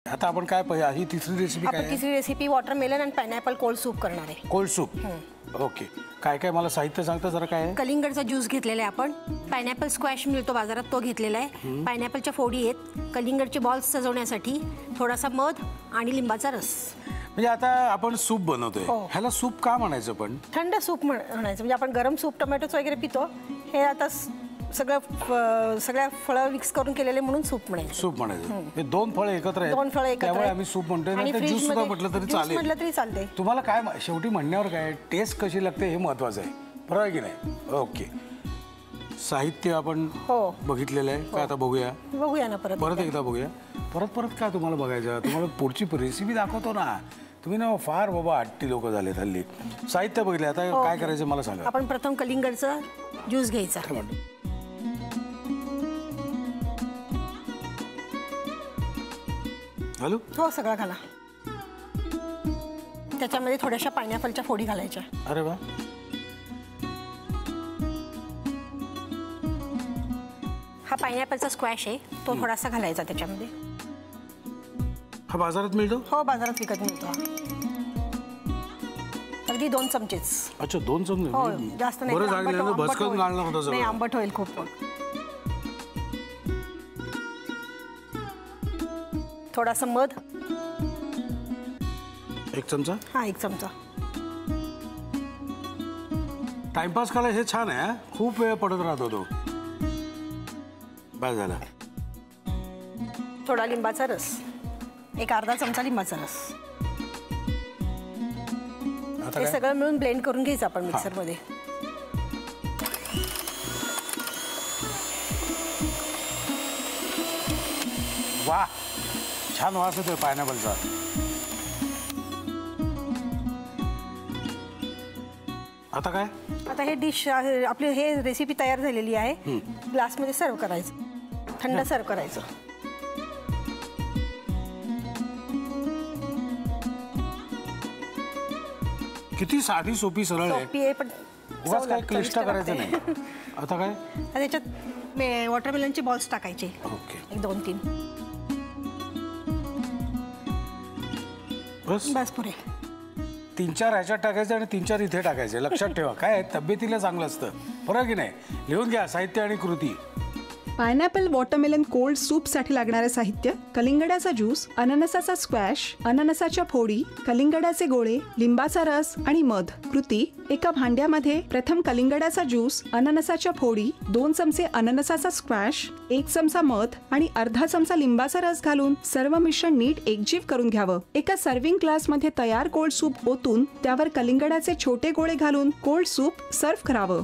आता आपण काय ही तिसरी रेसिपी काय आहे? तिसरी रेसिपी वॉटरमेलन आणि पायनॅपल कोल्ड सूप करणार आहे. Cold soup. ओके. काय काय मला साहित्य सांगता जरा काय आहे? कलिंगडचा ज्यूस घेतलेला आहे आपण. पायनॅपल स्क्वॅश मिळतो बाजारात, तो घेतलेला आहे. पायनॅपलच्या फोडी आहेत. कलिंगडचे बॉल्स सजवण्यासाठी थोडासा मध आणि लिंबाचा रस. म्हणजे आता आपण सूप बनवतोय, ह्याला सूप का म्हणायचं? पण थंड सूप म्हणायचं. म्हणजे आपण गरम सूप टोमॅटोच वगैरे पितो, हे आता सगळ्या फळं मिक्स करून केलेले म्हणून सूप म्हणायचं. सूप म्हणायचं. हे दोन फळं एकत्र आहेत, दोन फळं एकत्र त्यामुळे आम्ही सूप म्हणतोय. आणि ज्यूस सुद्धा म्हटलं तरी चालेल. म्हटलं तरी चालते. तुम्हाला काय शेवटी म्हणण्यावर काय, टेस्ट कशी लागते हे महत्वाचं आहे, बरोबर आहे की नाही? ओके. साहित्य आपण बघितलेलं आहे का? आता बघूया ना परत एकदा बघूया. परत काय तुम्हाला बघायचं? तुम्हाला पुढची रेसिपी दाखवतो ना. तुम्ही ना फार बाबा हट्टी लोक झालेत हल्ली. साहित्य बघितले, आता काय करायचं मला सांगा. आपण प्रथम कलिंगडचा ज्यूस घ्यायचा. हॅलो. हो, सगळा घाला. त्याच्यामध्ये थोड्याशा पायनॅपलच्या फोडी घालायच्या. अरे वा. हा पायनॅपलचा स्क्वॅश आहे, तो थोडासा घालायचा त्याच्यामध्ये. हा बाजारात मिळतो? हो, बाजारात विकत मिळतो. अगदी 2 चमचेच. अच्छा, 2 चमचे. हो, जास्त नाही. बरं झालं, भस्कन घालणार होतं सगळं. नाही, आंबट होईल खूप. थोडासा मध. 1 चमचा. हा, 1 चमचा. टाइमपास करायला हे छान आहे. खूप वेळ पडत राहतो तो. बस झाला. थोडा लिंबाचा रस, एक अर्धा चमचा लिंबाचा रस. हे सगळं मिळून ब्लेंड करून घ्यायचं आपण मिक्सर मध्ये. वा, छान वास येतोय पायनॅपलचा. आता काय? आता हे डिश आपली हे रेसिपी तयार झालेली आहे. ग्लासमध्ये सर्व करायचं, थंड सर्व करायचं. किती साधी सोपी सरळ आहे. पण काय क्लिष्ट करायचं नाही. आता काय? त्याच्यात वॉटरमेलनचे बॉल्स टाकायचे. ओके. 1-2-3 बस पुरे. 3-4 ह्याच्यात टाकायचे आणि 3-4 इथे टाकायचे. लक्षात ठेवा, काय तब्येतीला चांगलं असतं, बरोबर की नाही? लिहून घ्या साहित्य आणि कृती. पायनॅपल वॉटरमेलन कोल्ड सूपसाठी लागणारे साहित्य: कलिंगडाचा ज्यूस, अननसाचा स्क्वॅश, अननसाच्या फोडी, कलिंगडाचे गोळे, लिंबाचा रस आणि मध. कृती: एका भांड्यामध्ये प्रथम कलिंगडाचा ज्यूस, अननसाच्या फोडी, 2 चमचे अननसाचा स्क्वॅश, 1 चमचा मध आणि अर्धा चमचा लिंबाचा रस घालून सर्व मिश्रण नीट एकजीव करून घ्यावं. एका सर्व्हिंग ग्लासमध्ये तयार कोल्ड सूप ओतून त्यावर कलिंगडाचे छोटे गोळे घालून कोल्ड सूप सर्व्ह करावं.